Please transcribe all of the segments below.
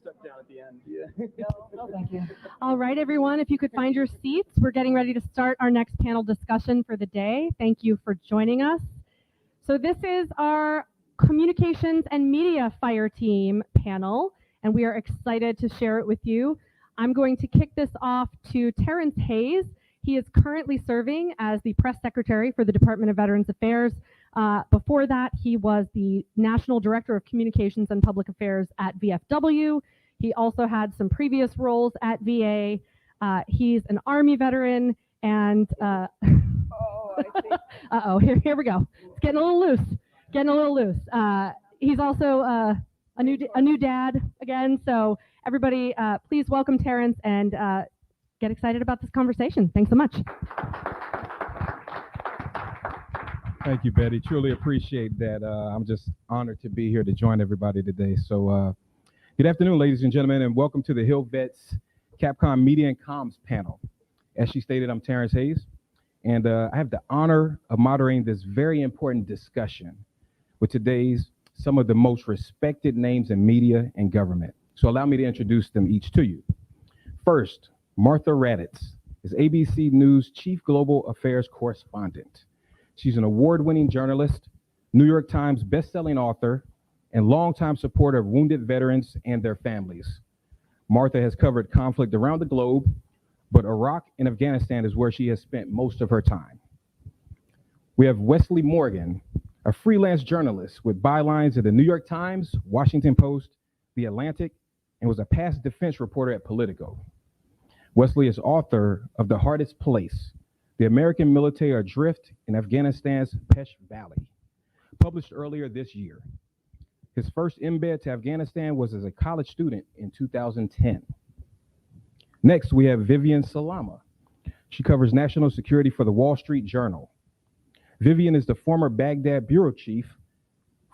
Stuck down at the end. Yeah. No, thank you. All right, everyone, if you could find your seats, we're getting ready to start our next panel discussion for the day. Thank you for joining us. So this is our Communications and Media Fireteam panel, and we are excited to share it with you. I'm going to kick this off to Terrence Hayes. He is currently serving as the press secretary for the Department of Veterans Affairs. Before that, he was the National Director of Communications and Public Affairs at VFW. He also had some previous roles at VA. He's an Army veteran, and Oh, I see. uh-oh, here we go. It's getting a little loose. He's also a new dad again. So everybody, please welcome Terrence and get excited about this conversation. Thanks so much. Thank you, Betty. Truly appreciate that. I'm just honored to be here to join everybody today. So good afternoon, ladies and gentlemen, and welcome to the Hill Vets CAPCON Media and Comms panel. As she stated, I'm Terrence Hayes, and I have the honor of moderating this very important discussion with today's some of the most respected names in media and government. So allow me to introduce them each to you. First, Martha Raddatz is ABC News Chief Global Affairs Correspondent. She's an award-winning journalist, New York Times best-selling author, and longtime supporter of wounded veterans and their families. Martha has covered conflict around the globe, but Iraq and Afghanistan is where she has spent most of her time. We have Wesley Morgan, a freelance journalist with bylines at the New York Times, Washington Post, The Atlantic, and was a past defense reporter at Politico. Wesley is author of The Hardest Place, The American Military Adrift in Afghanistan's Pesh Valley, published earlier this year. His first embed to Afghanistan was as a college student in 2010. Next, we have Vivian Salama. She covers national security for the Wall Street Journal. Vivian is the former Baghdad bureau chief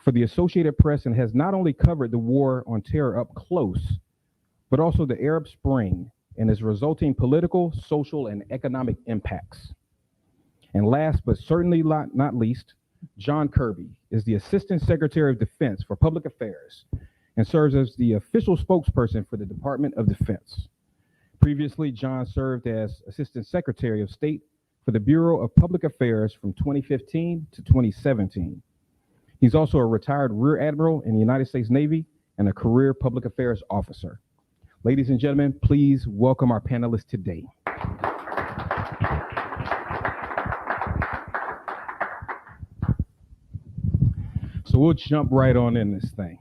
for the Associated Press and has not only covered the war on terror up close, but also the Arab Spring and its resulting political, social, and economic impacts. And last but certainly not least, John Kirby is the Assistant Secretary of Defense for Public Affairs and serves as the official spokesperson for the Department of Defense. Previously, John served as Assistant Secretary of State for the Bureau of Public Affairs from 2015 to 2017. He's also a retired Rear Admiral in the United States Navy and a career public affairs officer. Ladies and gentlemen, please welcome our panelists today. So we'll jump right on in this thing.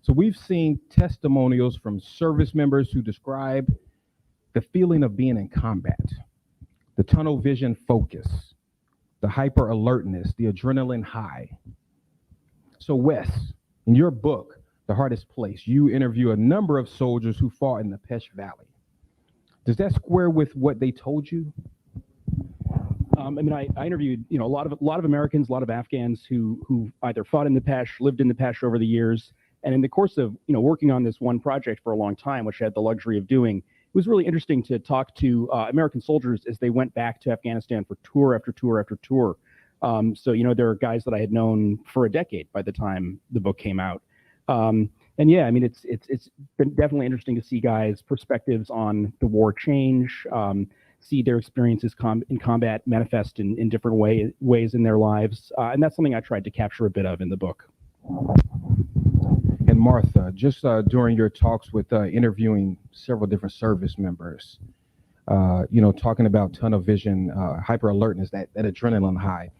So we've seen testimonials from service members who describe the feeling of being in combat, the tunnel vision focus, the hyper alertness, the adrenaline high. So Wes, in your book, The Hardest Place, you interview a number of soldiers who fought in the Pesh Valley. Does that square with what they told you? I interviewed, a lot of Americans, a lot of Afghans who either fought in the Pesh, lived in the Pesh over the years, and in the course of working on this one project for a long time, which I had the luxury of doing, it was really interesting to talk to American soldiers as they went back to Afghanistan for tour after tour after tour. There are guys that I had known for a decade by the time the book came out. It's been definitely interesting to see guys' perspectives on the war change, see their experiences in combat manifest in different ways in their lives. And that's something I tried to capture a bit of in the book. And Martha, just during your talks with interviewing several different service members, talking about tunnel vision, hyper alertness, that adrenaline high,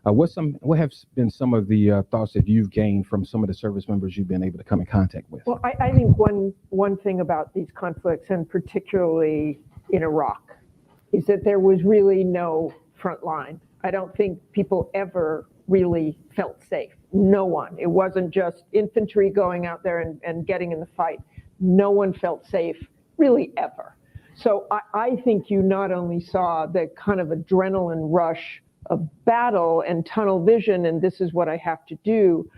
what have been some of the thoughts that you've gained from some of the service members you've been able to come in contact with? Well, I think one thing about these conflicts, and particularly in Iraq, is that there was really no front line. I don't think people ever really felt safe. No one. It wasn't just infantry going out there and getting in the fight. No one felt safe, really, ever. So I think you not only saw the kind of adrenaline rush of battle and tunnel vision, and this is what I have to do,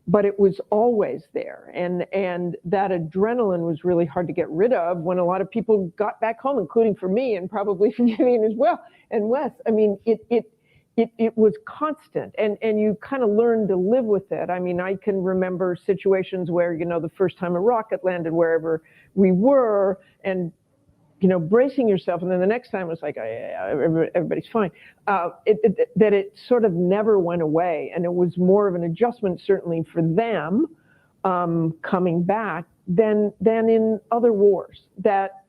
but it was always there. And that adrenaline was really hard to get rid of when a lot of people got back home, including for me and probably for Vivian as well, and Wes. I mean, it was constant, and you kind of learn to live with it. I mean, I can remember situations where, the first time a rocket landed wherever we were, and bracing yourself, and then the next time it was like, everybody's fine. That it sort of never went away, and it was more of an adjustment, certainly for them, coming back than in other wars. That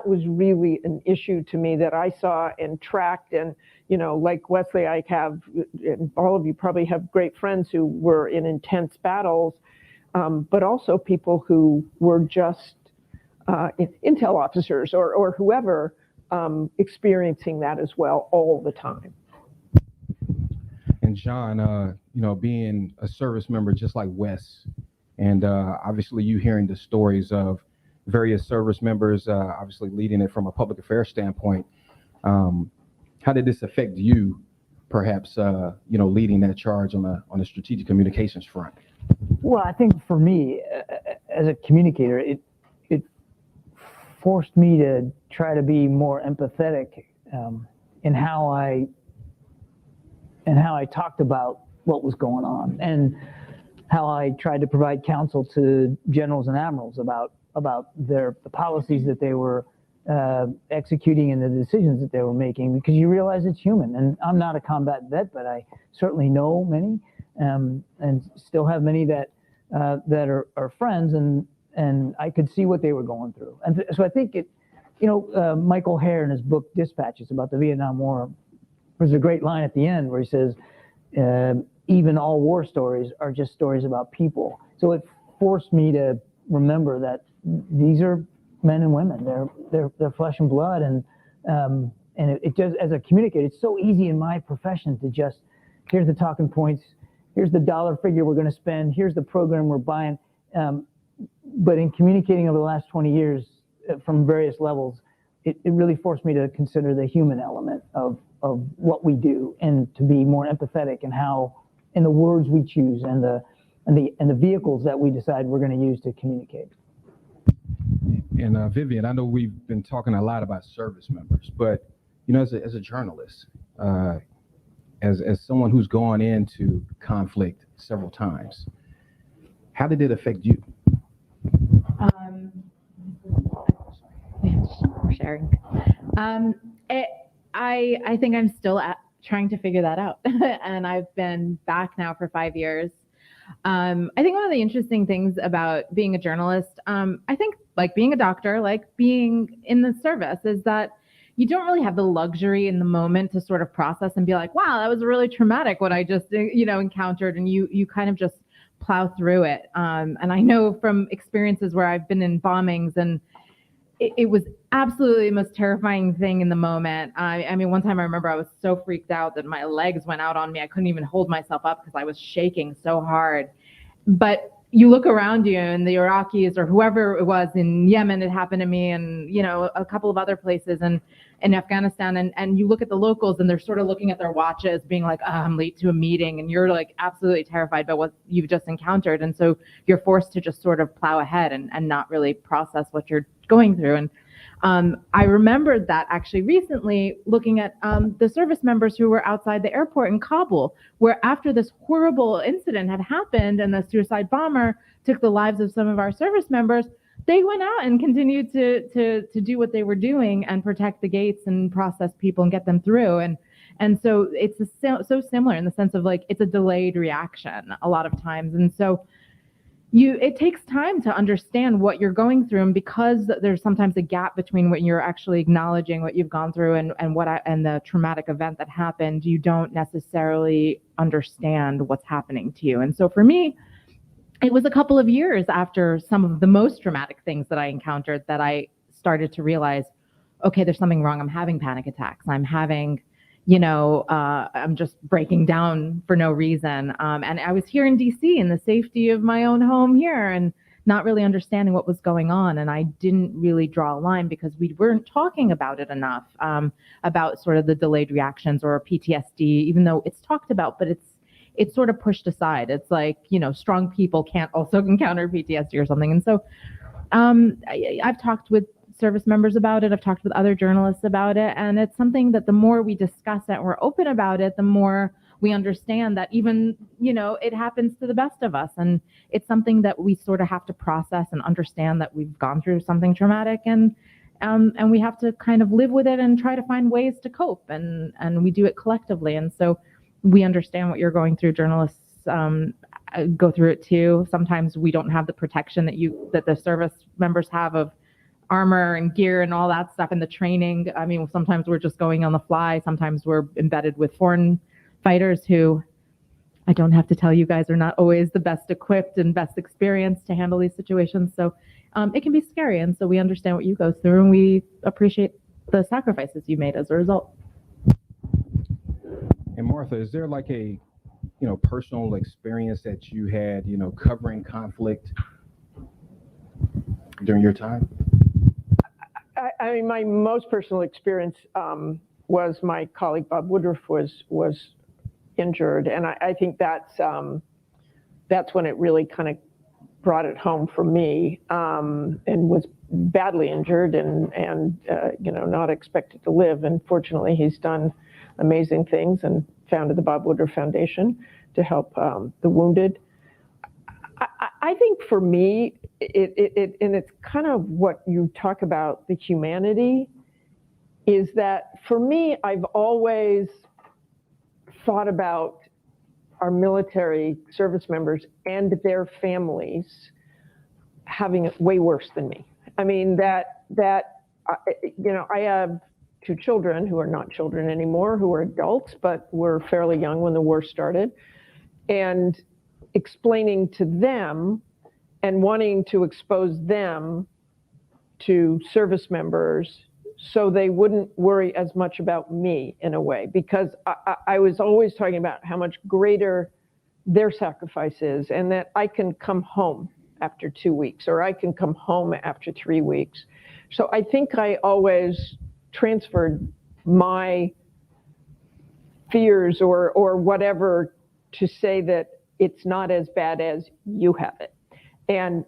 was really an issue to me that I saw and tracked, and like Wesley, I have, and all of you probably have great friends who were in intense battles, but also people who were just intel officers or whoever, experiencing that as well all the time. And John, being a service member just like Wes, and obviously you hearing the stories of various service members, obviously leading it from a public affairs standpoint, how did this affect you, perhaps, leading that charge on the strategic communications front? Well, I think for me, as a communicator, it forced me to try to be more empathetic in how I talked about what was going on, and how I tried to provide counsel to generals and admirals about the policies that they were executing and the decisions that they were making, because you realize it's human. And I'm not a combat vet, but I certainly know many, and still have many that are friends, and I could see what they were going through. And so I think Michael Hare in his book Dispatches about the Vietnam War, there's a great line at the end where he says, even all war stories are just stories about people. So it forced me to remember that these are men and women. They're flesh and blood, and it just, as a communicator, it's so easy in my profession to just, here's the talking points, here's the dollar figure we're going to spend, here's the program we're buying. But in communicating over the last 20 years from various levels, it really forced me to consider the human element of what we do, and to be more empathetic in the words we choose, and the vehicles that we decide we're going to use to communicate. And Vivian, I know we've been talking a lot about service members, but as a journalist, as someone who's gone into conflict several times, how did it affect you? Sharing. I think I'm still trying to figure that out, and I've been back now for 5 years. I think one of the interesting things about being a journalist, I think like being a doctor, like being in the service, is that you don't really have the luxury in the moment to sort of process and be like, wow, that was really traumatic what I just encountered, and you kind of just plow through it. And I know from experiences where I've been in bombings, and it was absolutely the most terrifying thing in the moment. I mean, one time I remember I was so freaked out that my legs went out on me. I couldn't even hold myself up because I was shaking so hard. But you look around you, and the Iraqis or whoever it was in Yemen, it happened to me, and a couple of other places, and in Afghanistan, and you look at the locals, and they're sort of looking at their watches, being like, oh, I'm late to a meeting, and you're like absolutely terrified by what you've just encountered, and so you're forced to just sort of plow ahead and not really process what you're going through. And I remembered that actually recently looking at the service members who were outside the airport in Kabul, where after this horrible incident had happened and the suicide bomber took the lives of some of our service members, they went out and continued to do what they were doing and protect the gates and process people and get them through. And so it's so similar in the sense of like, it's a delayed reaction a lot of times. And so it takes time to understand what you're going through, and because there's sometimes a gap between when you're actually acknowledging what you've gone through and the traumatic event that happened, you don't necessarily understand what's happening to you. And so for me, it was a couple of years after some of the most traumatic things that I encountered that I started to realize, okay, there's something wrong. I'm having panic attacks. I'm having, I'm just breaking down for no reason. And I was here in DC in the safety of my own home here, and not really understanding what was going on. And I didn't really draw a line because we weren't talking about it enough, about sort of the delayed reactions or PTSD, even though it's talked about, but it's sort of pushed aside. It's like, strong people can't also encounter PTSD or something. And so I've talked with service members about it. I've talked with other journalists about it. And it's something that the more we discuss it and we're open about it, the more we understand that even, it happens to the best of us. And it's something that we sort of have to process and understand that we've gone through something traumatic, and we have to kind of live with it and try to find ways to cope. And we do it collectively. And so we understand what you're going through. Journalists go through it too. Sometimes we don't have the protection that the service members have of armor and gear and all that stuff, and the training. I mean, sometimes we're just going on the fly. Sometimes we're embedded with foreign fighters who, I don't have to tell you guys, are not always the best equipped and best experienced to handle these situations. So it can be scary. And so we understand what you go through, and we appreciate the sacrifices you made as a result. And Martha, is there like a personal experience that you had, covering conflict during your time? I mean, my most personal experience was my colleague Bob Woodruff was injured, and I think that's when it really kind of brought it home for me, and was badly injured and not expected to live. And fortunately, he's done amazing things and founded the Bob Woodruff Foundation to help the wounded. I think for me, and it's kind of what you talk about, the humanity, is that for me, I've always thought about our military service members and their families having it way worse than me. I mean, I have 2 children who are not children anymore, who are adults, but were fairly young when the war started. And explaining to them and wanting to expose them to service members so they wouldn't worry as much about me, in a way, because I was always talking about how much greater their sacrifice is, and that I can come home after 2 weeks, or I can come home after 3 weeks. So I think I always transferred my fears or whatever to say that it's not as bad as you have it. And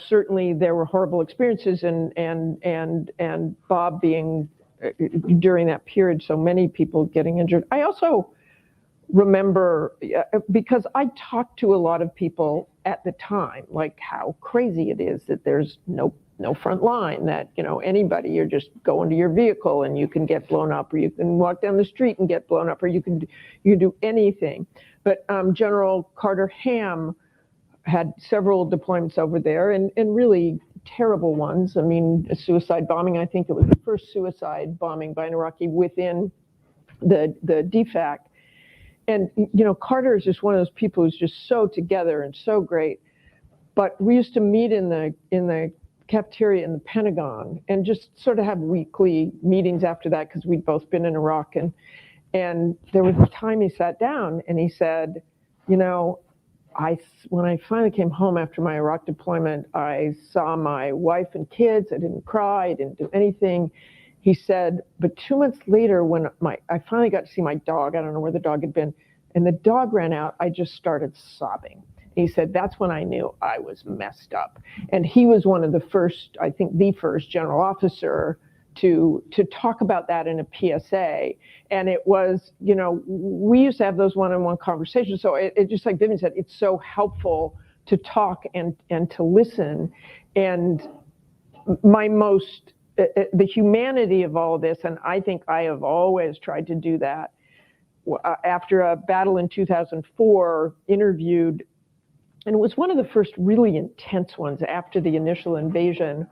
certainly there were horrible experiences, and Bob being during that period, so many people getting injured. I also remember, because I talked to a lot of people at the time, like how crazy it is that there's no front line, that anybody, you're just go into your vehicle and you can get blown up, or you can walk down the street and get blown up, or you can do anything. But General Carter Ham had several deployments over there, and really terrible ones. I mean, a suicide bombing. I think it was the first suicide bombing by an Iraqi within the DFAC. And Carter is just one of those people who's just so together and so great. But we used to meet in the cafeteria in the Pentagon and just sort of have weekly meetings after that, because we'd both been in Iraq. And there was a time he sat down and he said, when I finally came home after my Iraq deployment, I saw my wife and kids. I didn't cry. I didn't do anything. He said, but 2 months later, when I finally got to see my dog, I don't know where the dog had been, and the dog ran out, I just started sobbing. He said, that's when I knew I was messed up. And he was one of the first, I think the first general officer to talk about that in a PSA. And it was, we used to have those one-on-one conversations. So it just, like Vivian said, it's so helpful to talk and to listen. And the humanity of all of this, and I think I have always tried to do that. After a battle in 2004, interviewed, and it was one of the first really intense ones after the initial invasion.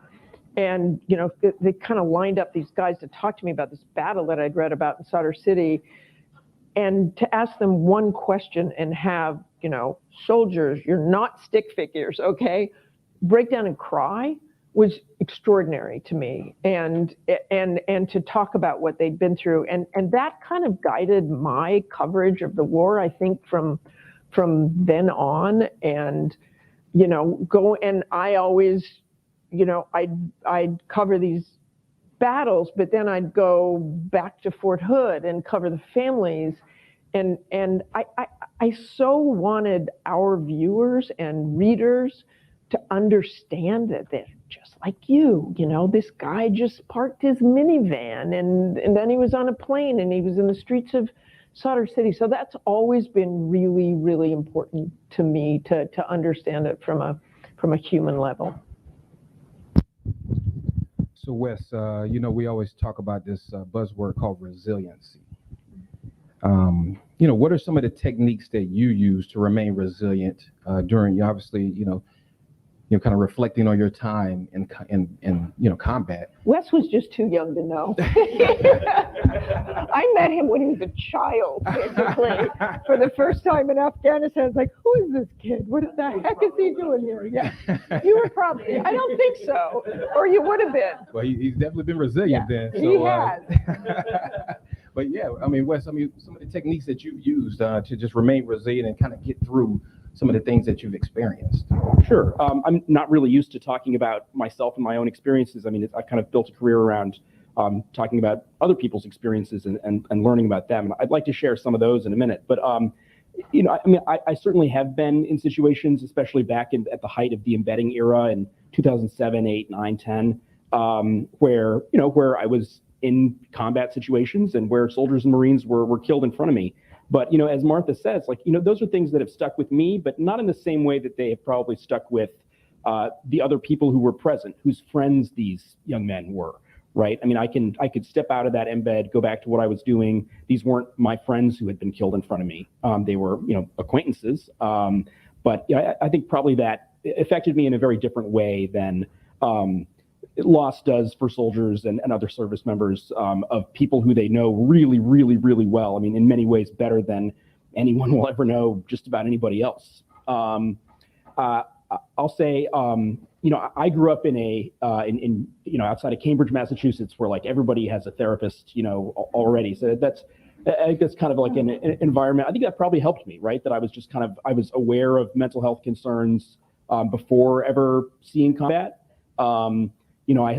And, they kind of lined up these guys to talk to me about this battle that I'd read about in Sadr City, and to ask them one question and have, soldiers, you're not stick figures, okay, break down and cry was extraordinary to me. And to talk about what they'd been through. And that kind of guided my coverage of the war, I think, from then on. And, and I always, I'd cover these battles, but then I'd go back to Fort Hood and cover the families. And I so wanted our viewers and readers to understand that they're just like you know, this guy just parked his minivan and then he was on a plane and he was in the streets of Solder City. So that's always been really, really important to me to understand it from a human level. So Wes, you know, we always talk about this buzzword called resiliency. You know, what are some of the techniques that you use to remain resilient during, obviously, you know, kind of reflecting on your time in you know, combat? Wes was just too young to know. I met him when he was a child, basically, for the first time in Afghanistan. I was like, who is this kid? What the heck is he doing here? Yeah, you were probably, I don't think so, or you would have been. Well, he's definitely been resilient then. So, he has. But yeah, I mean, Wes, I mean, some of the techniques that you've used to just remain resilient and kind of get through some of the things that you've experienced. Sure. I'm not really used to talking about myself and my own experiences. I mean, I kind of built a career around talking about other people's experiences and learning about them. And I'd like to share some of those in a minute. But, you know, I mean, I certainly have been in situations, especially back at the height of the embedding era in 2007, 8, 9, 10, where, you know, where I was in combat situations and where soldiers and Marines were killed in front of me. But, you know, as Martha says, like, you know, those are things that have stuck with me, but not in the same way that they have probably stuck with the other people who were present, whose friends these young men were, right? I mean, I could step out of that embed, go back to what I was doing. These weren't my friends who had been killed in front of me. They were, you know, acquaintances. But yeah, I think probably that affected me in a very different way than loss does for soldiers and other service members of people who they know really, really, really well. I mean, in many ways better than anyone will ever know just about anybody else. I'll say, you know, I grew up in in you know, outside of Cambridge, Massachusetts, where like everybody has a therapist, you know, already. So I think that's kind of like an environment. I think that probably helped me, right? That I was just I was aware of mental health concerns before ever seeing combat. You know, I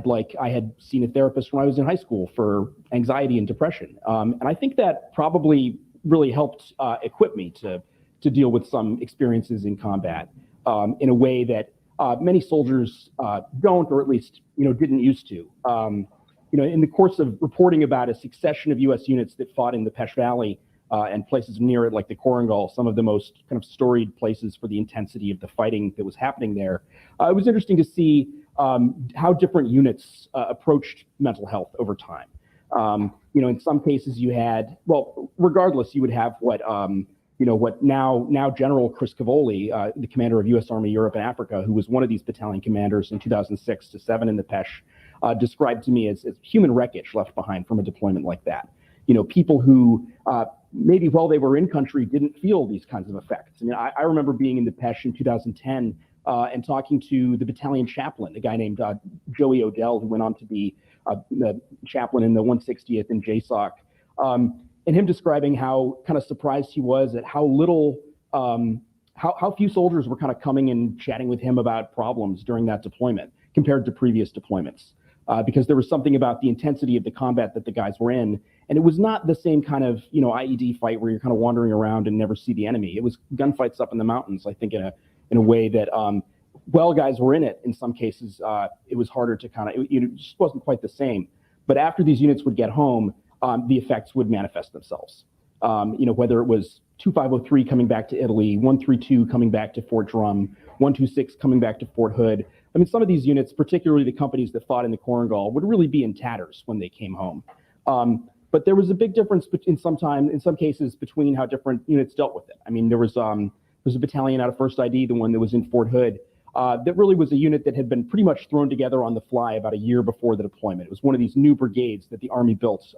had seen a therapist when I was in high school for anxiety and depression. And I think that probably really helped equip me to deal with some experiences in combat in a way that many soldiers don't, or at least, you know, didn't used to. You know, in the course of reporting about a succession of U.S. units that fought in the Pesh Valley and places near it, like the Korengal, some of the most kind of storied places for the intensity of the fighting that was happening there, it was interesting to see how different units approached mental health over time. You know, in some cases you had, well, regardless, you would have what, you know, what now General Chris Cavoli, the commander of U.S. Army Europe and Africa, who was one of these battalion commanders in 2006 to 7 in the Pesh, described to me as human wreckage left behind from a deployment like that. You know, people who maybe while they were in country didn't feel these kinds of effects. I mean, I remember being in the Pesh in 2010 and talking to the battalion chaplain, a guy named Joey Odell, who went on to be the chaplain in the 160th in JSOC, and him describing how kind of surprised he was at how little, how few soldiers were kind of coming and chatting with him about problems during that deployment compared to previous deployments. Because there was something about the intensity of the combat that the guys were in, and it was not the same kind of, you know, IED fight where you're kind of wandering around and never see the enemy. It was gunfights up in the mountains, I think, in a way that, while guys were in it, in some cases, it was harder to kind of, it just wasn't quite the same. But after these units would get home, the effects would manifest themselves. You know, whether it was 2503 coming back to Italy, 132 coming back to Fort Drum, 126 coming back to Fort Hood. I mean, some of these units, particularly the companies that fought in the Korengal, would really be in tatters when they came home. But there was a big difference in some cases between how different units dealt with it. I mean, there was a battalion out of 1st ID, the one that was in Fort Hood, that really was a unit that had been pretty much thrown together on the fly about a year before the deployment. It was one of these new brigades that the Army built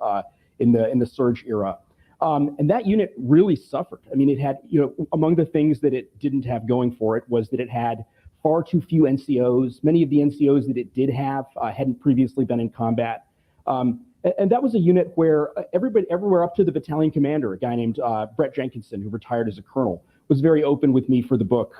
in the surge era. And that unit really suffered. I mean, it had, you know, among the things that it didn't have going for it was that it had far too few NCOs. Many of the NCOs that it did have hadn't previously been in combat. And that was a unit where everybody, everywhere up to the battalion commander, a guy named Brett Jenkinson, who retired as a colonel, was very open with me for the book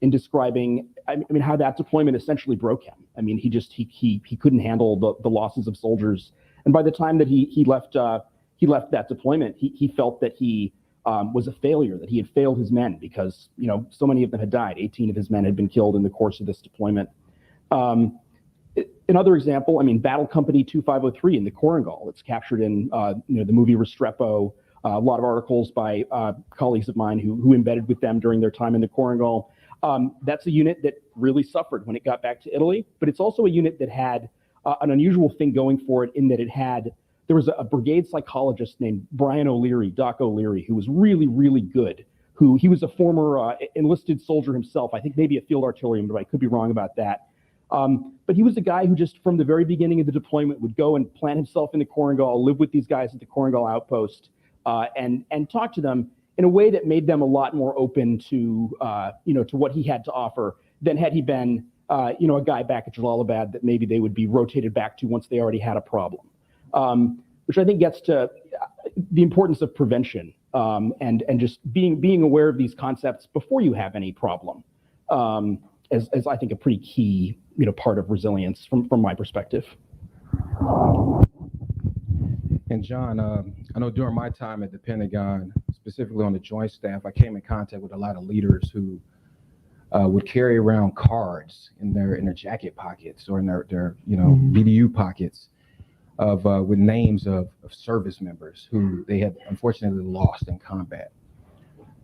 in describing, I mean, how that deployment essentially broke him. I mean, he couldn't handle the losses of soldiers. And by the time that he left that deployment, he felt that he was a failure, that he had failed his men because, you know, so many of them had died. 18 of his men had been killed in the course of this deployment. Another example, I mean, Battle Company 2503 in the Korengal. It's captured in the movie Restrepo. A lot of articles by colleagues of mine who embedded with them during their time in the Korengal. That's a unit that really suffered when it got back to Italy, but it's also a unit that had an unusual thing going for it in that there was a brigade psychologist named Brian O'Leary, Doc O'Leary, who was really, really good. He was a former enlisted soldier himself, I think maybe a field artilleryman, but I could be wrong about that. But he was a guy who just from the very beginning of the deployment would go and plant himself in the Korengal, live with these guys at the Korengal outpost, and talk to them in a way that made them a lot more open to to what he had to offer than had he been a guy back at Jalalabad that maybe they would be rotated back to once they already had a problem. Which I think gets to the importance of prevention and just being aware of these concepts before you have any problem, as I think a pretty key part of resilience from my perspective. And John, I know during my time at the Pentagon, specifically on the Joint Staff, I came in contact with a lot of leaders who would carry around cards in their jacket pockets or in their BDU pockets with names of service members who they had unfortunately lost in combat.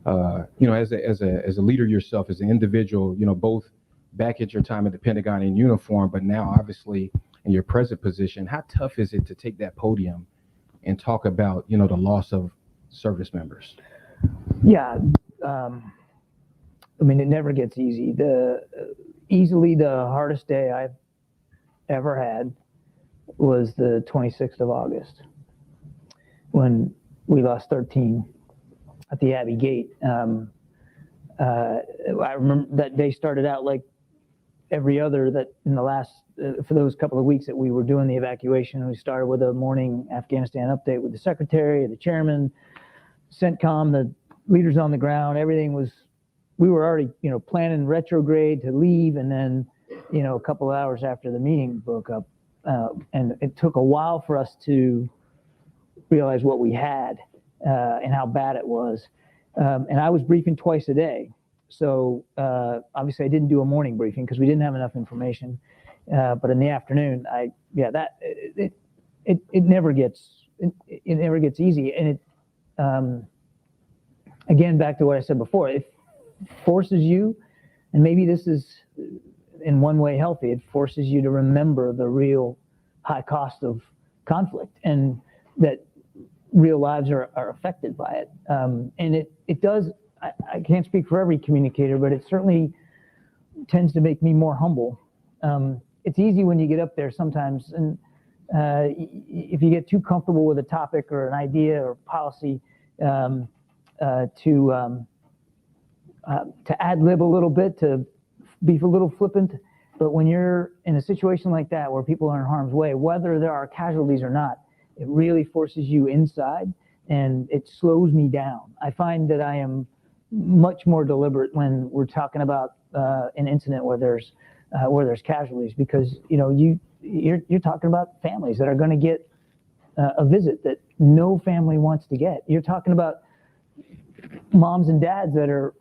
As a leader yourself, as an individual, both back at your time at the Pentagon in uniform, but now obviously in your present position, how tough is it to take that podium and talk about, the loss of service members? Yeah, I mean, it never gets easy. Easily the hardest day I've ever had was the 26th of August when we lost 13 at the Abbey Gate. I remember that day started out like every other that in the last, for those couple of weeks that we were doing the evacuation, we started with a morning Afghanistan update with the secretary, the chairman, CENTCOM, the leaders on the ground. Everything was, we were already, planning retrograde to leave. And then, a couple of hours after the meeting broke up, and it took a while for us to realize what we had and how bad it was. And I was briefing twice a day. So obviously I didn't do a morning briefing because we didn't have enough information. But in the afternoon, it never gets easy. And it again, back to what I said before, it forces you, and maybe this is in one way healthy, it forces you to remember the real high cost of conflict and that real lives are affected by it. And it does, I can't speak for every communicator, but it certainly tends to make me more humble. It's easy when you get up there sometimes, and if you get too comfortable with a topic or an idea or policy, to ad-lib a little bit, to be a little flippant. But when you're in a situation like that where people are in harm's way, whether there are casualties or not, it really forces you inside and it slows me down. I find that I am much more deliberate when we're talking about an incident where there's casualties, because you're talking about families that are going to get a visit that no family wants to get. You're talking about moms and dads that are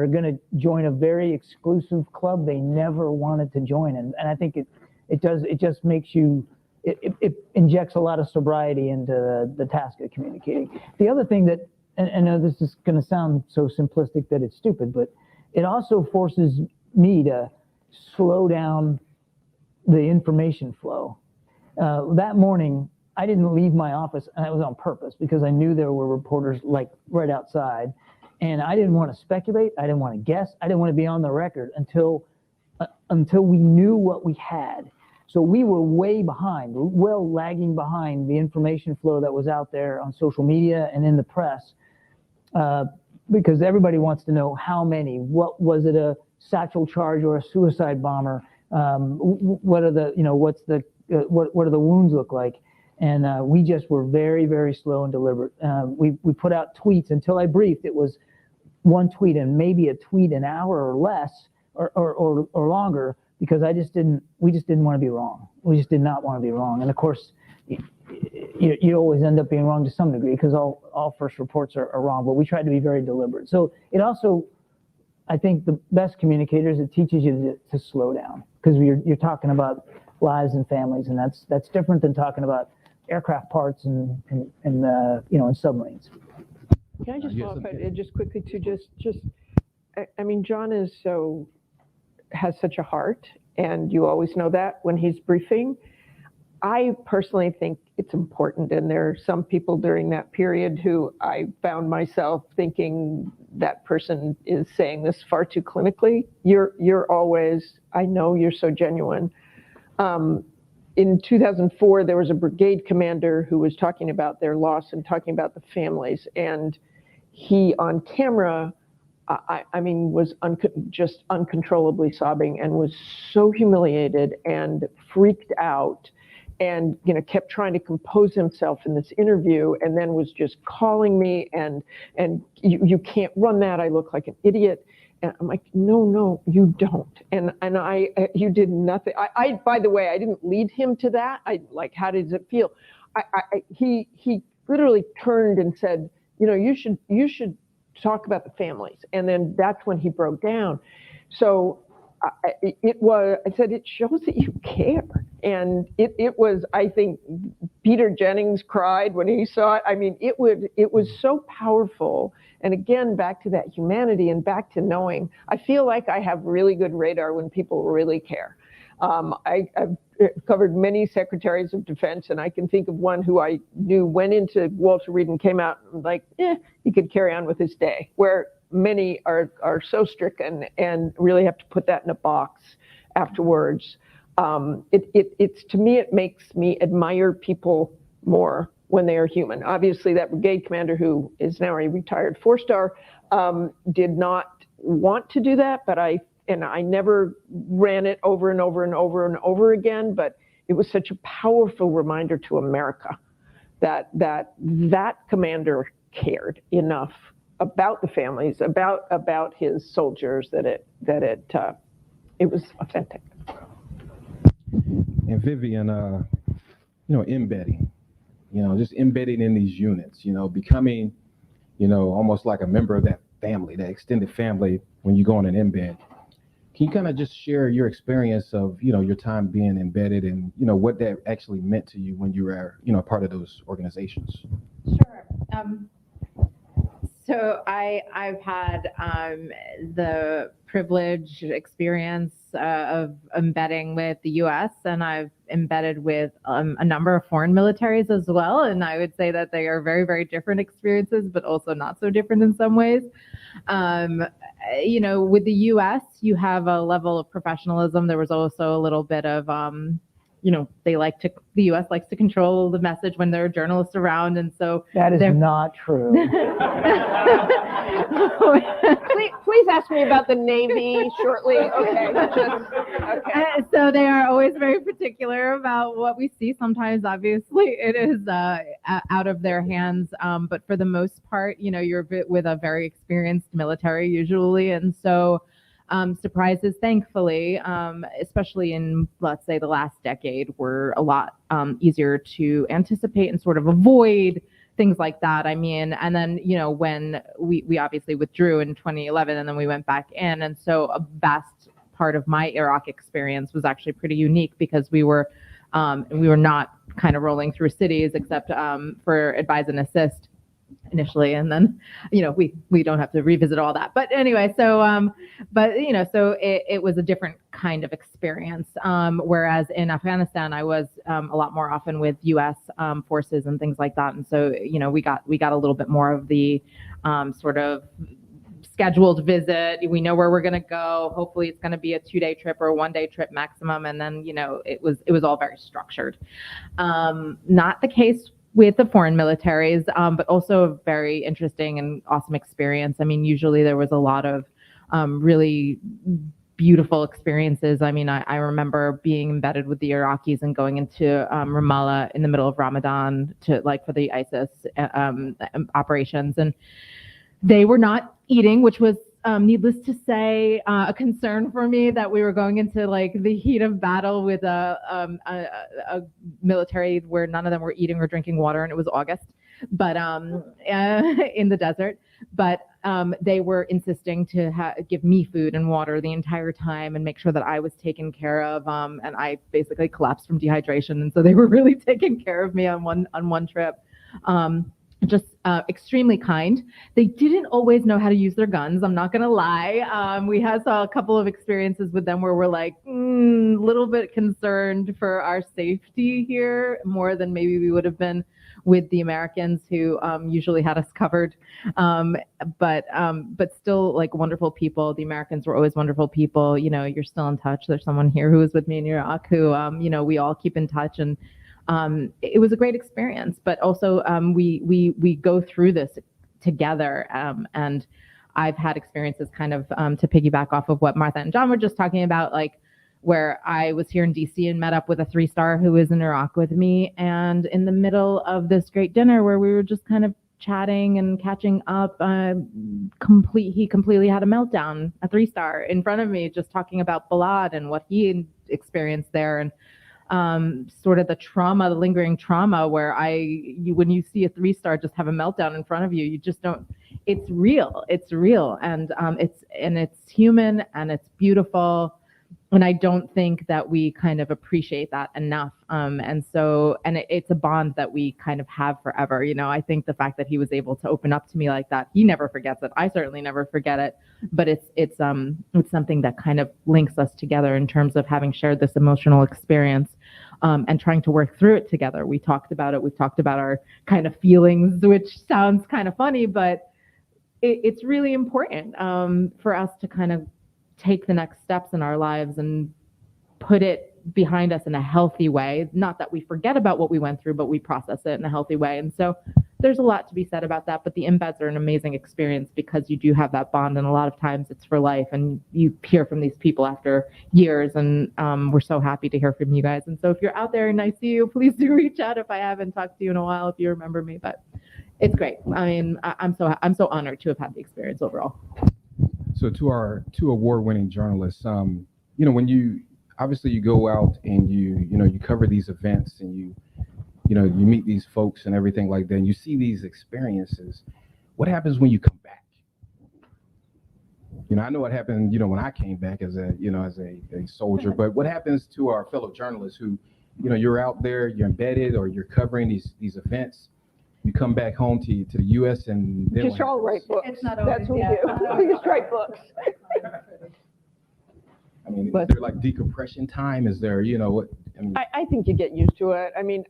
going to join a very exclusive club they never wanted to join, and I think it just makes you, it injects a lot of sobriety into the task of communicating. The other thing that, and I know this is going to sound so simplistic that it's stupid, but it also forces me to slow down the information flow. That morning, I didn't leave my office, and that was on purpose because I knew there were reporters like right outside, and I didn't want to speculate. I didn't want to guess. I didn't want to be on the record until we knew what we had. So we were way behind, well lagging behind the information flow that was out there on social media and in the press, because everybody wants to know how many. What was it, a satchel charge or a suicide bomber? What are the what do the wounds look like? And we just were very, very slow and deliberate. We put out tweets until I briefed. It was one tweet and maybe a tweet an hour or less or longer, because we just didn't want to be wrong. We just did not want to be wrong. And of course, you always end up being wrong to some degree because all first reports are wrong, but we tried to be very deliberate. So it also, I think the best communicators, it teaches you to slow down, because you're talking about lives and families, and that's different than talking about aircraft parts and submarines. Can I just Yes, follow up okay. just quickly to I mean, John has such a heart, and you always know that when he's briefing. I personally think it's important, and there are some people during that period who I found myself thinking that person is saying this far too clinically. You're always, I know you're so genuine. In 2004, there was a brigade commander who was talking about their loss and talking about the families, and he on camera, I mean, was just uncontrollably sobbing and was so humiliated and freaked out, and kept trying to compose himself in this interview, and then was just calling me and you can't run that, I look like an idiot. And I'm like, no, you don't. And you did nothing. I by the way, I didn't lead him to that. How does it feel? He literally turned and said, you should talk about the families. And then that's when he broke down. So I said, it shows that you care. And it was, I think, Peter Jennings cried when he saw it. I mean, it was so powerful. And again, back to that humanity and back to knowing, I feel like I have really good radar when people really care. I've covered many secretaries of defense, and I can think of one who I knew went into Walter Reed and came out like, he could carry on with his day, where many are so stricken and really have to put that in a box afterwards. It's to me, it makes me admire people more when they are human. Obviously, that brigade commander, who is now a retired 4-star, did not want to do that, but I never ran it over and over and over and over again, but it was such a powerful reminder to America that commander cared enough about the families, about his soldiers, that it was authentic. And Vivian, embedding, just embedding in these units, becoming, almost like a member of that family, that extended family when you go on an embed. Can you kind of just share your experience of, your time being embedded and, what that actually meant to you when you were, part of those organizations? Sure. So I've had the privileged experience of embedding with the U.S. and I've embedded with a number of foreign militaries as well. And I would say that they are very, very different experiences, but also not so different in some ways. With the U.S., you have a level of professionalism. There was also a little bit of the U.S. likes to control the message when there are journalists around, and so that is not true. please ask me about the Navy shortly. Okay. So they are always very particular about what we see. Sometimes, obviously, it is out of their hands, but for the most part, you're with a very experienced military usually, and so. Surprises, thankfully, especially in, let's say, the last decade, were a lot easier to anticipate and sort of avoid things like that. I mean, and then, when we obviously withdrew in 2011 and then we went back in. And so a vast part of my Iraq experience was actually pretty unique because we were not kind of rolling through cities except for advise and assist initially, and then we don't have to revisit all that, but anyway, so it was a different kind of experience, whereas in Afghanistan I was a lot more often with U.S. forces and things like that, and so we got a little bit more of the sort of scheduled visit. We know where we're going to go. Hopefully it's going to be a 2-day trip or a 1-day trip maximum, and then it was all very structured. Not the case with the foreign militaries, but also a very interesting and awesome experience. I mean, usually there was a lot of really beautiful experiences. I mean, I remember being embedded with the Iraqis and going into Ramallah in the middle of Ramadan for the ISIS operations, and they were not eating, which was needless to say, a concern for me that we were going into the heat of battle with a military where none of them were eating or drinking water, and it was August. but in the desert. But they were insisting to give me food and water the entire time and make sure that I was taken care of. And I basically collapsed from dehydration, and so they were really taking care of me on one trip. Just extremely kind. They didn't always know how to use their guns. I'm not gonna lie. We had a couple of experiences with them where we're like a little bit concerned for our safety here, more than maybe we would have been with the Americans who usually had us covered. But still, like, wonderful people. The Americans were always wonderful people. You know, you're still in touch. There's someone here who was with me in Iraq who, you know, we all keep in touch, and it was a great experience. But also, we go through this together, and I've had experiences kind of to piggyback off of what Martha and John were just talking about, like, where I was here in DC and met up with a 3-star who was in Iraq with me, and in the middle of this great dinner where we were just kind of chatting and catching up, he completely had a meltdown, a 3-star, in front of me, just talking about Balad and what he experienced there, and sort of the trauma, the lingering trauma, where when you see a 3-star just have a meltdown in front of you, you just don't. It's real, and it's human, and it's beautiful. And I don't think that we kind of appreciate that enough. And it's a bond that we kind of have forever. You know, I think the fact that he was able to open up to me like that, he never forgets it. I certainly never forget it. But it's something that kind of links us together in terms of having shared this emotional experience, and trying to work through it together. We talked about it. We've talked about our kind of feelings, which sounds kind of funny, but it's really important for us to kind of take the next steps in our lives and put it behind us in a healthy way. Not that we forget about what we went through, but we process it in a healthy way. And so there's a lot to be said about that. But the embeds are an amazing experience because you do have that bond, and a lot of times it's for life, and you hear from these people after years, and we're so happy to hear from you guys. And so if you're out there and I see you, please do reach out if I haven't talked to you in a while, if you remember me. But it's great. I mean, I'm so honored to have had the experience overall. So to our 2 award-winning journalists, you know, when you go out and you cover these events, and you meet these folks and everything like that, and you see these experiences, what happens when you come back? You know, I know what happened, you know, when I came back as a soldier, but what happens to our fellow journalists who, you know, you're out there, you're embedded, or you're covering these events, you come back home to the U.S. and then Just all write books. It's not That's always, what we do. We just write books. I mean, is there like decompression time? Is there, you know, what? I mean, I think you get used to it. I mean,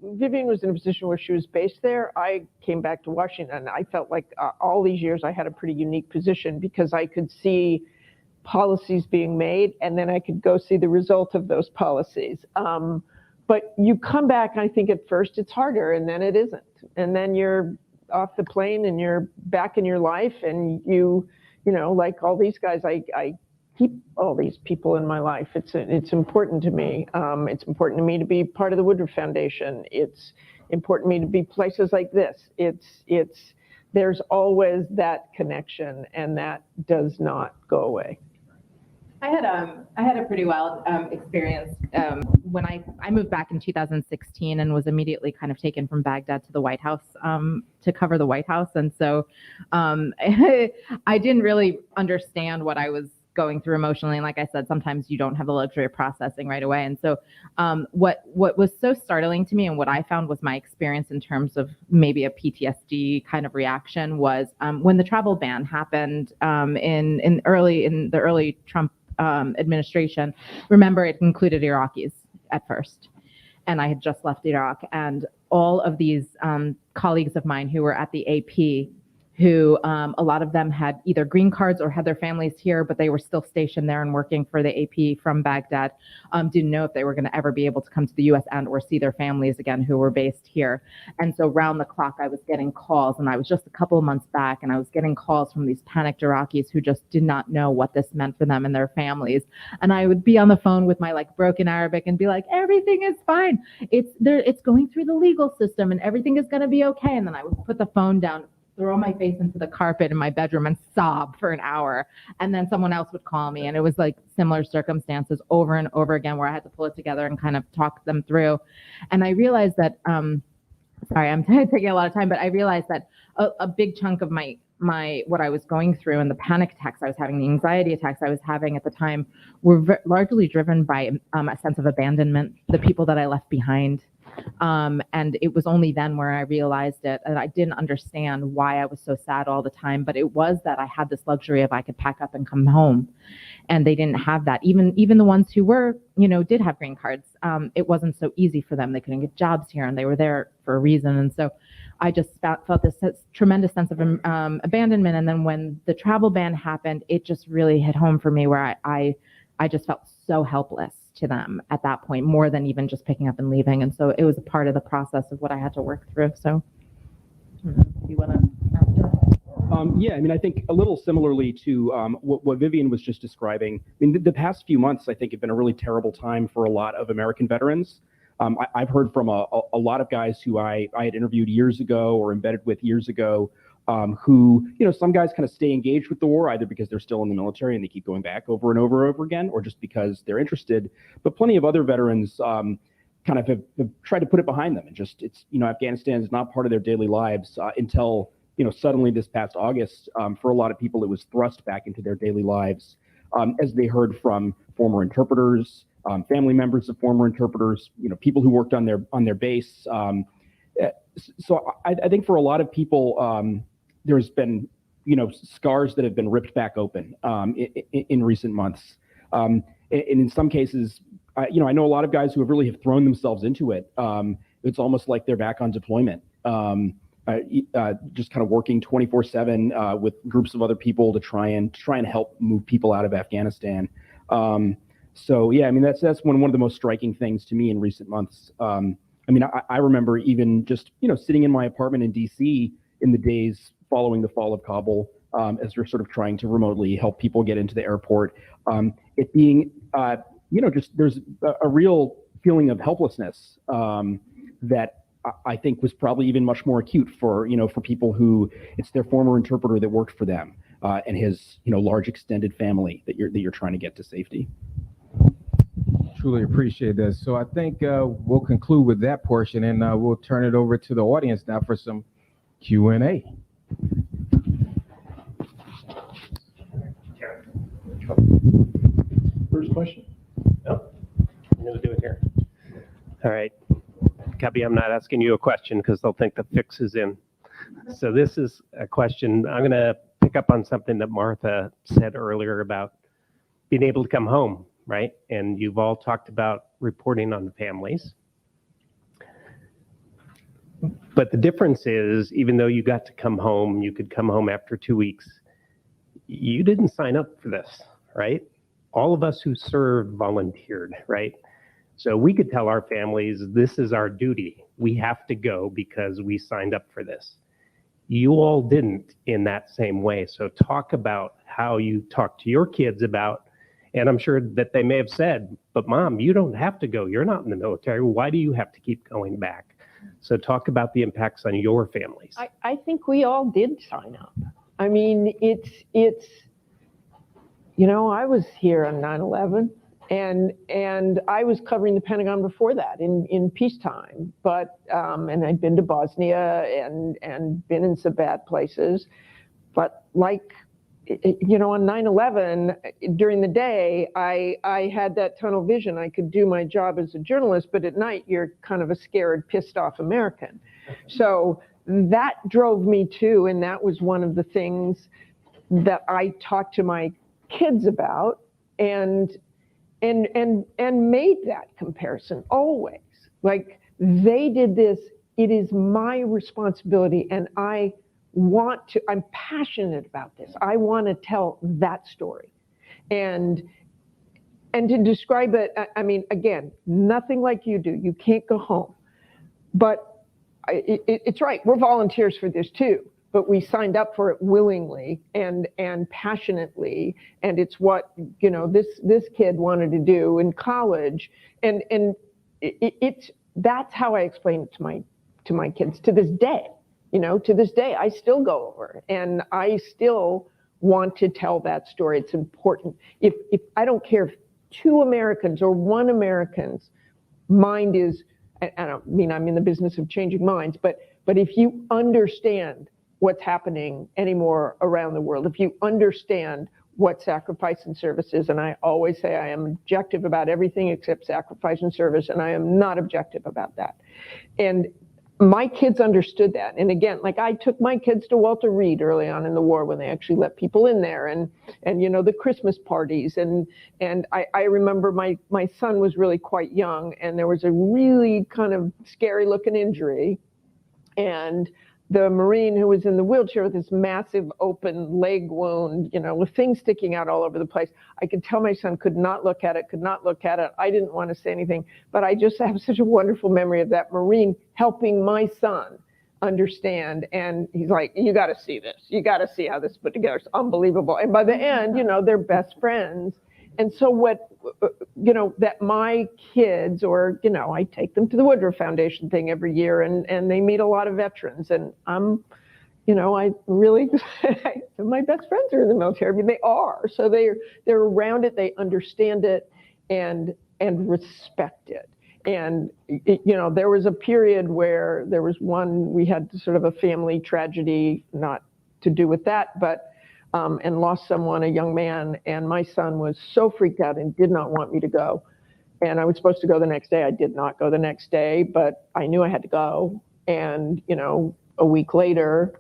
Vivian was in a position where she was based there. I came back to Washington, and I felt like all these years I had a pretty unique position because I could see policies being made, and then I could go see the result of those policies. But you come back, I think at first it's harder, and then it isn't. And then you're off the plane and you're back in your life, and you know, like all these guys, I keep all these people in my life. It's important to me. It's important to me to be part of the Woodruff Foundation. It's important to me to be places like this. There's always that connection, and that does not go away. I had a pretty wild experience when I moved back in 2016 and was immediately kind of taken from Baghdad to the White House to cover the White House. And so I didn't really understand what I was going through emotionally. And like I said, sometimes you don't have the luxury of processing right away. And so what was so startling to me, and what I found was my experience in terms of maybe a PTSD kind of reaction, was when the travel ban happened in the early Trump administration. Remember, it included Iraqis at first, and I had just left Iraq, and all of these colleagues of mine who were at the AP, who a lot of them had either green cards or had their families here, but they were still stationed there and working for the AP from Baghdad, didn't know if they were going to ever be able to come to the US and or see their families again who were based here. And so round the clock, I was getting calls, and I was just a couple of months back, and I was getting calls from these panicked Iraqis who just did not know what this meant for them and their families. And I would be on the phone with my like broken Arabic and be like, everything is fine. It's going through the legal system and everything is going to be okay. And then I would put the phone down, throw my face into the carpet in my bedroom and sob for an hour. And then someone else would call me, and it was like similar circumstances over and over again where I had to pull it together and kind of talk them through. And I realized that sorry, I'm taking a lot of time, but I realized that a big chunk of my what I was going through and the panic attacks I was having, the anxiety attacks I was having at the time were largely driven by a sense of abandonment, the people that I left behind. And it was only then where I realized it, and I didn't understand why I was so sad all the time, but it was that I had this luxury of I could pack up and come home, and they didn't have that. Even the ones who were, did have green cards, it wasn't so easy for them. They couldn't get jobs here, and they were there for a reason. And so I just felt this tremendous sense of abandonment. And then when the travel ban happened, it just really hit home for me, where I just felt so helpless to them at that point, more than even just picking up and leaving. And so it was a part of the process of what I had to work through. So you want to answer? Yeah, I mean, I think a little similarly to what Vivian was just describing. I mean, the past few months, I think, have been a really terrible time for a lot of American veterans. I've heard from a lot of guys who I had interviewed years ago or embedded with years ago, who, some guys kind of stay engaged with the war, either because they're still in the military and they keep going back over and over again, or just because they're interested. But plenty of other veterans kind of have tried to put it behind them, and just Afghanistan is not part of their daily lives until suddenly this past August, for a lot of people, it was thrust back into their daily lives, as they heard from former interpreters, family members of former interpreters, people who worked on their base. So I think for a lot of people, there's been, scars that have been ripped back open in recent months. And in some cases, I know a lot of guys who have thrown themselves into it. It's almost like they're back on deployment, just kind of working 24/7 with groups of other people to try and help move people out of Afghanistan. So yeah, I mean, that's one of the most striking things to me in recent months. I mean, I remember even just, sitting in my apartment in DC in the days following the fall of Kabul, as we're sort of trying to remotely help people get into the airport. It being, just there's a real feeling of helplessness that I think was probably even much more acute for people who it's their former interpreter that worked for them and his, large extended family that you're trying to get to safety. Truly appreciate that. So I think we'll conclude with that portion, and we'll turn it over to the audience now for some Q&A. First question. Oh, I'm going to do it here. All right. Cabby, I'm not asking you a question because they'll think the fix is in. So this is a question. I'm going to pick up on something that Martha said earlier about being able to come home, right? And you've all talked about reporting on the families. But the difference is, even though you got to come home, you could come home after 2 weeks, you didn't sign up for this, right? All of us who served volunteered, right? So we could tell our families, this is our duty. We have to go because we signed up for this. You all didn't in that same way. So talk about how you talk to your kids about, and I'm sure that they may have said, but Mom, you don't have to go. You're not in the military. Why do you have to keep going back? So talk about the impacts on your families. I think we all did sign up. I mean, it's I was here on 9/11, and I was covering the Pentagon before that in peacetime. But and I'd been to Bosnia and been in some bad places. But like, on 9/11, during the day, I had that tunnel vision. I could do my job as a journalist, but at night, you're kind of a scared, pissed off American. So that drove me too, and that was one of the things that I talked to my kids about and made that comparison always. Like, they did this, it is my responsibility, and I'm passionate about this. I want to tell that story. And to describe it, I mean, again, nothing like you do. You can't go home. But it's right, we're volunteers for this too. But we signed up for it willingly and passionately, and it's what this kid wanted to do in college, and that's how I explain it to my kids to this day. To this day, I still go over and I still want to tell that story. It's important. If I don't care if 2 Americans or 1 American's mind is I don't mean I'm in the business of changing minds, but if you understand what's happening anymore around the world, if you understand what sacrifice and service is, and I always say I am objective about everything except sacrifice and service, and I am not objective about that. And my kids understood that. And again, like I took my kids to Walter Reed early on in the war when they actually let people in there, and the Christmas parties. And I remember my son was really quite young, and there was a really kind of scary looking injury. And the Marine who was in the wheelchair with this massive open leg wound, with things sticking out all over the place. I could tell my son could not look at it. I didn't want to say anything, but I just have such a wonderful memory of that Marine helping my son understand. And he's like, you got to see this. You got to see how this is put together. It's unbelievable. And by the end, they're best friends. And so that my kids, or, I take them to the Woodruff Foundation thing every year, and they meet a lot of veterans. And I really, my best friends are in the military. I mean, they are. So they're around it, they understand it, and respect it. And, there was a period where we had sort of a family tragedy, not to do with that, but and lost someone, a young man, and my son was so freaked out and did not want me to go. And I was supposed to go the next day. I did not go the next day, but I knew I had to go. And, a week later,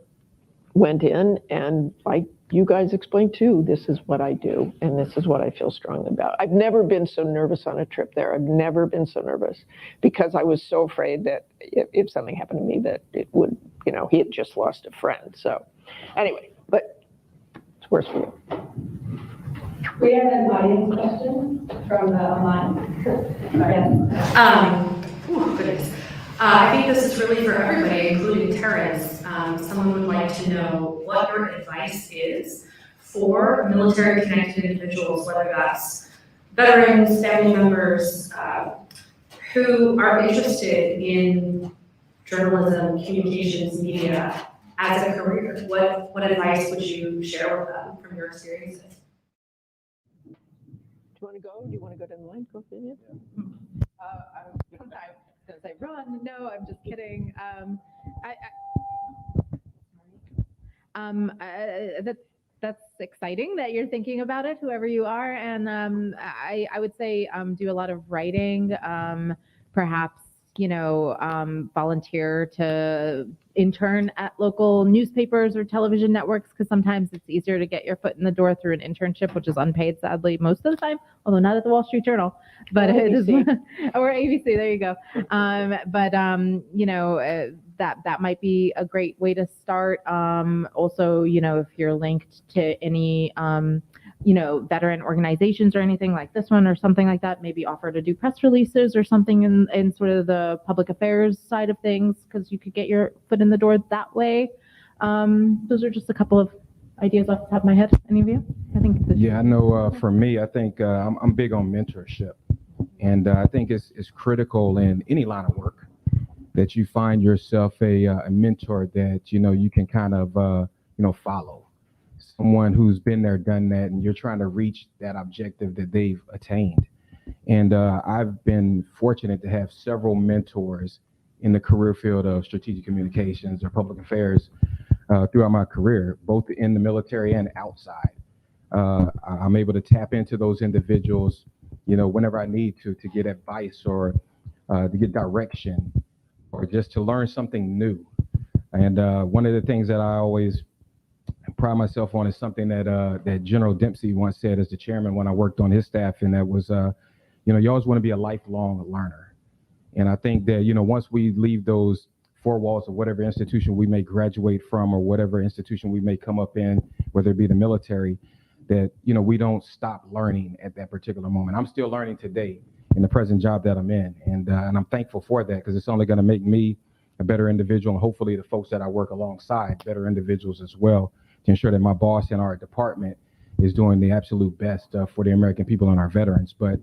went in, and like you guys explained too, this is what I do, and this is what I feel strongly about. I've never been so nervous on a trip there. I've never been so nervous, because I was so afraid that if something happened to me, that it would, he had just lost a friend. So anyway, but worse for you. We have an audience question from the online. Goodness. I think this is really for everybody, including Terrence. Someone would like to know what your advice is for military-connected individuals, whether that's veterans, family members, who are interested in journalism, communications, media, as a career. What advice would you share with them from your experiences? Do you want to go? Do you want to go to the line? Go, Vivian. I was going to say run. No, I'm just kidding. That's exciting that you're thinking about it, whoever you are. And I would say do a lot of writing, perhaps, volunteer to intern at local newspapers or television networks, because sometimes it's easier to get your foot in the door through an internship, which is unpaid, sadly, most of the time, although not at the Wall Street Journal, but it is, or ABC, there you go. That might be a great way to start. Also, if you're linked to any veteran organizations or anything like this one or something like that, maybe offer to do press releases or something in sort of the public affairs side of things, because you could get your foot in the door that way. Those are just a couple of ideas off the top of my head. Any of you? I think. Yeah, I know for me, I think I'm big on mentorship. And I think it's critical in any line of work that you find yourself a mentor that, you can kind of, follow. Someone who's been there, done that, and you're trying to reach that objective that they've attained. And I've been fortunate to have several mentors in the career field of strategic communications or public affairs throughout my career, both in the military and outside. I'm able to tap into those individuals, whenever I need to get advice or to get direction or just to learn something new. And one of the things that I always pride myself on is something that General Dempsey once said as the chairman when I worked on his staff, and that was, you always want to be a lifelong learner. And I think that, once we leave those four walls of whatever institution we may graduate from or whatever institution we may come up in, whether it be the military, that, we don't stop learning at that particular moment. I'm still learning today in the present job that I'm in. And I'm thankful for that, because it's only going to make me a better individual, and hopefully the folks that I work alongside better individuals as well, to ensure that my boss in our department is doing the absolute best for the American people and our veterans. But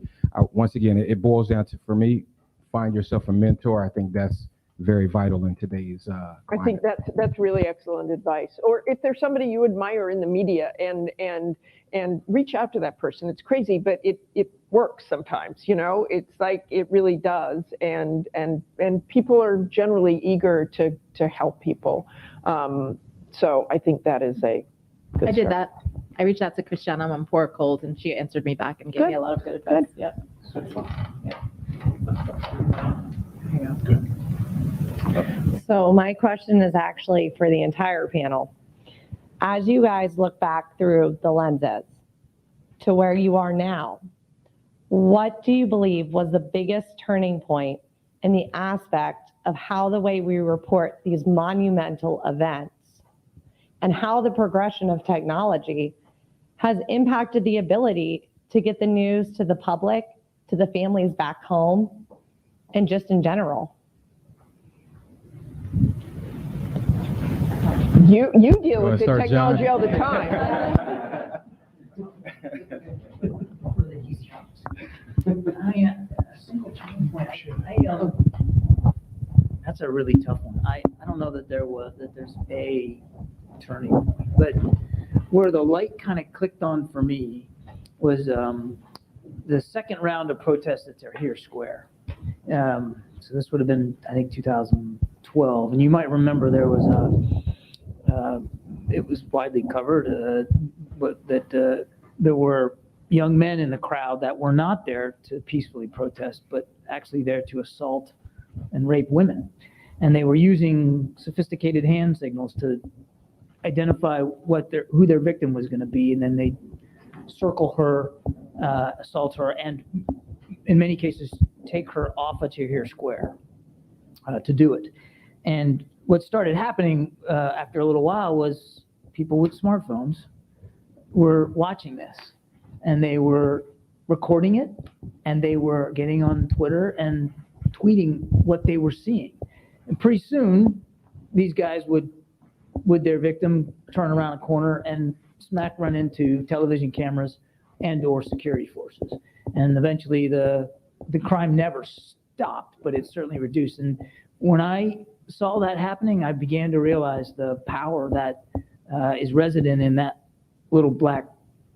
once again, it boils down to, for me, find yourself a mentor. I think that's very vital in today's I think that's really excellent advice. Or if there's somebody you admire in the media, and reach out to that person. It's crazy, but it works sometimes. It's like it really does, and people are generally eager to help people. So I think that is a good I did start. that. I reached out to Christiana on Poor Cold, and she answered me back and gave me a lot of good advice. Yeah. So my question is actually for the entire panel. As you guys look back through the lenses to where you are now, what do you believe was the biggest turning point in the aspect of how the way we report these monumental events and how the progression of technology has impacted the ability to get the news to the public, to the families back home, and just in general? You deal with the start, technology John? all the time. That's a really tough one. I don't know that there's a turning point, but where the light kind of clicked on for me was the second round of protests at Tahrir Square. So this would have been, I think, 2012, and you might remember there was it was widely covered, but that there were young men in the crowd that were not there to peacefully protest, but actually there to assault and rape women. And they were using sophisticated hand signals to identify who their victim was going to be, and then they circle her, assault her, and in many cases take her off of Tahrir Square to do it. And what started happening after a little while was people with smartphones were watching this, and they were recording it, and they were getting on Twitter and tweeting what they were seeing. And pretty soon, these guys would their victim turn around a corner and smack run into television cameras and or security forces. And eventually the crime never stopped, but it certainly reduced. And when I saw that happening, I began to realize the power that is resident in that little black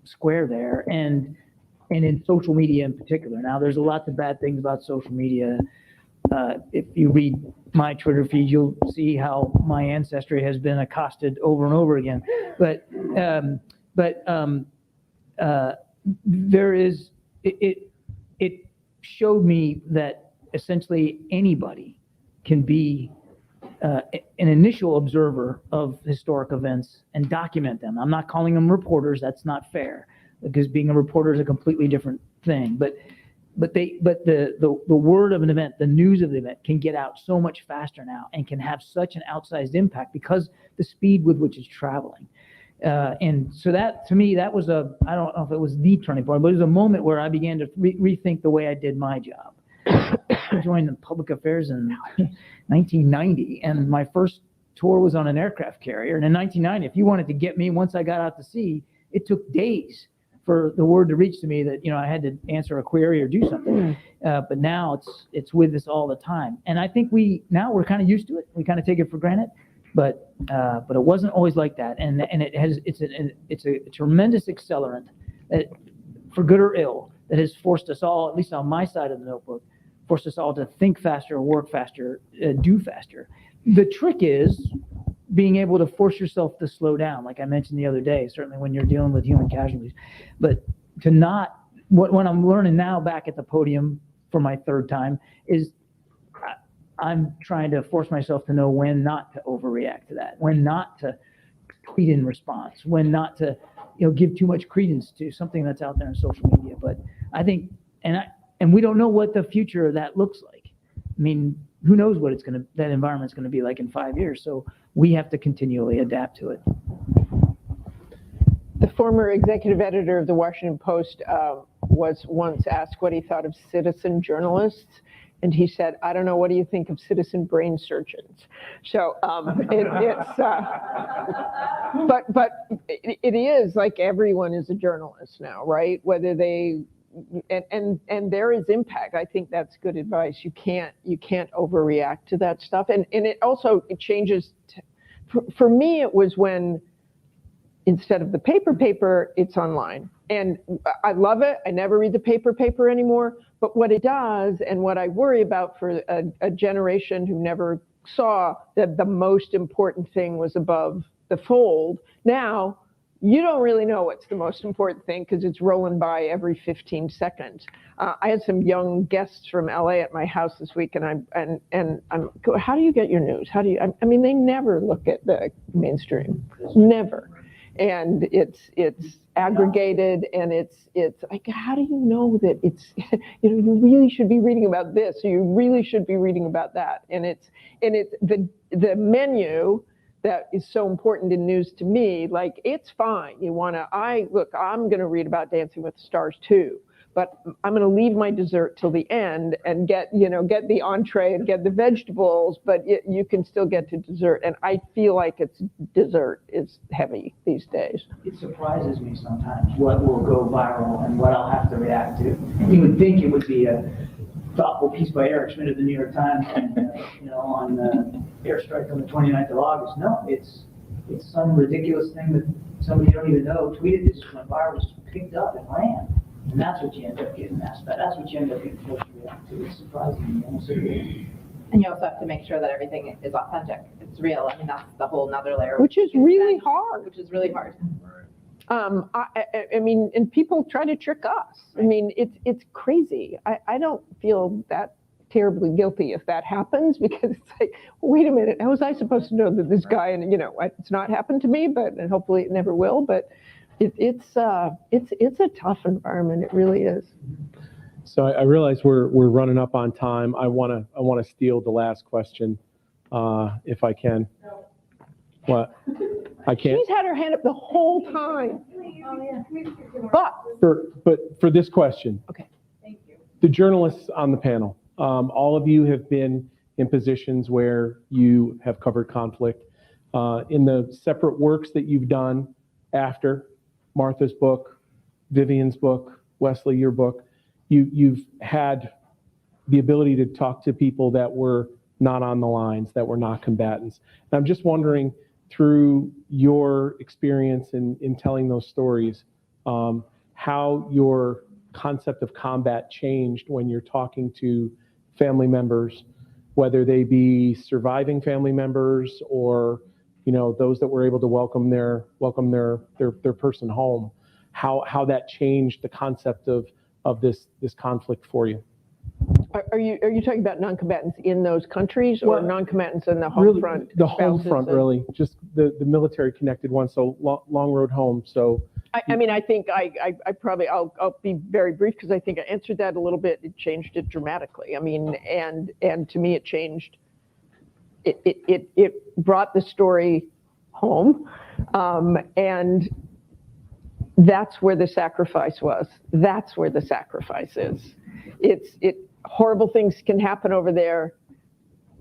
square there, and in social media in particular. Now, there's a lot of bad things about social media. If you read my Twitter feed, you'll see how my ancestry has been accosted over and over again. But there is it showed me that essentially anybody can be an initial observer of historic events and document them. I'm not calling them reporters. That's not fair, because being a reporter is a completely different thing. But the word of an event, the news of the event, can get out so much faster now and can have such an outsized impact because the speed with which it's traveling. And so that, to me, that was I don't know if it was the turning point, but it was a moment where I began to rethink the way I did my job. I joined the public affairs in 1990, and my first tour was on an aircraft carrier. And in 1990, if you wanted to get me, once I got out to sea, it took days for the word to reach to me that, I had to answer a query or do something. But now it's with us all the time. And I think we're kind of used to it. We kind of take it for granted, but it wasn't always like that. And it's a tremendous accelerant that, for good or ill, that has forced us all, at least on my side of the notebook, forced us all to think faster, work faster, do faster. The trick is being able to force yourself to slow down, like I mentioned the other day, certainly when you're dealing with human casualties. But to not, what I'm learning now back at the podium for my third time is I'm trying to force myself to know when not to overreact to that, when not to tweet in response, when not to give too much credence to something that's out there in social media. But I think, and we don't know what the future of that looks like. I mean, who knows what that environment's going to be like in 5 years. So we have to continually adapt to it. The former executive editor of the Washington Post was once asked what he thought of citizen journalists. And he said, I don't know, what do you think of citizen brain surgeons? So but it is like everyone is a journalist now, right? Whether they and there is impact. I think that's good advice. You can't overreact to that stuff. And it also, it changes. For me, it was when, instead of the paper, it's online. And I love it. I never read the paper anymore. But what it does, and what I worry about for a generation who never saw that the most important thing was above the fold, now you don't really know what's the most important thing because it's rolling by every 15 seconds. I had some young guests from LA at my house this week, and I'm how do you get your news? How do you? I mean, they never look at the mainstream, never. And it's aggregated, and it's like, how do you know that it's, you really should be reading about this, or you really should be reading about that. And it's the menu that is so important in news to me. Like, it's fine. I'm going to read about Dancing with the Stars too, but I'm going to leave my dessert till the end and get the entree and get the vegetables, but you can still get to dessert. And I feel like dessert is heavy these days. It surprises me sometimes what will go viral and what I'll have to react to. You would think it would be a thoughtful piece by Eric Schmidt of the New York Times, on the airstrike on the 29th of August. No, it's some ridiculous thing that somebody you don't even know tweeted. It just went viral, just picked up and ran. And that's what you end up getting asked about. That's what you end up getting forced to react to. It's surprising me almost every day. And you also have to make sure that everything is authentic. It's real. I mean, that's the whole nother layer. Which is really hard. Which is really hard. I mean, and people try to trick us. I mean, it's crazy. I don't feel that terribly guilty if that happens, because it's like, wait a minute, how was I supposed to know that this guy, and it's not happened to me, and hopefully it never will, but it's a tough environment. It really is. So I realize we're running up on time. I want to steal the last question, if I can. What? I can't. She's had her hand up the whole time. But for this question, okay, thank you. The journalists on the panel, all of you have been in positions where you have covered conflict. In the separate works that you've done after Martha's book, Vivian's book, Wesley, your book, you've had the ability to talk to people that were not on the lines, that were not combatants. And I'm just wondering, through your experience in telling those stories, how your concept of combat changed when you're talking to family members, whether they be surviving family members or those that were able to welcome their person home, how that changed the concept of this conflict for you. Are you talking about non-combatants in those countries, or non-combatants in the home really, front? The home front, really, just the military connected one. So long road home. So I mean, I think I'll be very brief, because I think I answered that a little bit. It changed it dramatically. I mean, and to me, it changed. It brought the story home, and that's where the sacrifice was. That's where the sacrifice is. Horrible things can happen over there,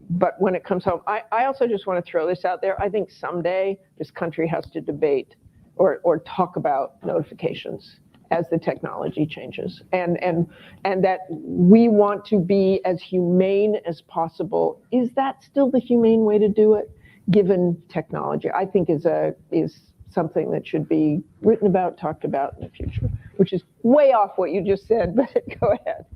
but when it comes home, I also just want to throw this out there. I think someday this country has to debate or talk about notifications as the technology changes, and that we want to be as humane as possible. Is that still the humane way to do it, given technology? I think is something that should be written about, talked about in the future, which is way off what you just said, but go ahead.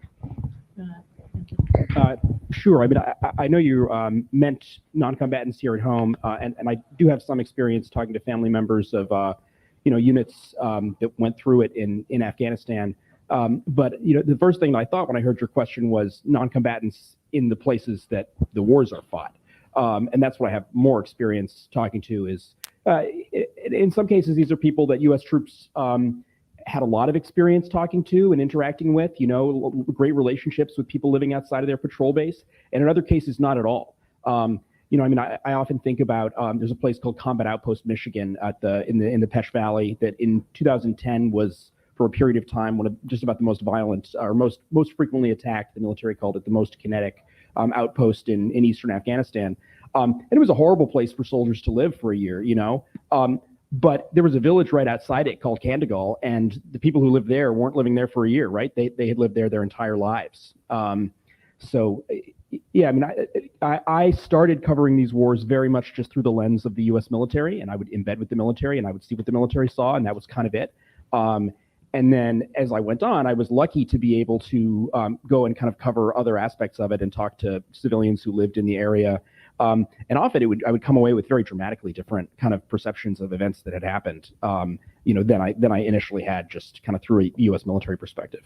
Sure. I mean, I know you meant non-combatants here at home, and I do have some experience talking to family members of units that went through it in Afghanistan. But the first thing I thought when I heard your question was non-combatants in the places that the wars are fought, and that's what I have more experience talking to. Is in some cases these are people that U.S. troops had a lot of experience talking to and interacting with, great relationships with people living outside of their patrol base, and in other cases, not at all. I often think about, there's a place called Combat Outpost, Michigan in the Pesh Valley that in 2010 was, for a period of time, one of just about the most violent, or most frequently attacked, the military called it the most kinetic outpost in eastern Afghanistan. And it was a horrible place for soldiers to live for a year, But there was a village right outside it called Candigal, and the people who lived there weren't living there for a year, right? They had lived there their entire lives. So yeah, I mean, I started covering these wars very much just through the lens of the U.S. military, and I would embed with the military, and I would see what the military saw, and that was kind of it. And then as I went on, I was lucky to be able to go and kind of cover other aspects of it and talk to civilians who lived in the area. And often I would come away with very dramatically different kind of perceptions of events that had happened, than I initially had just kind of through a U.S. military perspective.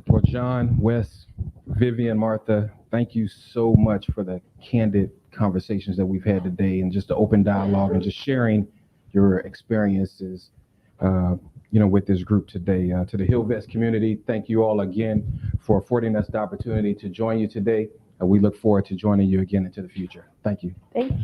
Well, John, Wes, Vivian, Martha, thank you so much for the candid conversations that we've had today and just the open dialogue and just sharing your experiences, with this group today. To the Hill Vets community, thank you all again for affording us the opportunity to join you today. We look forward to joining you again into the future. Thank you. Thank you.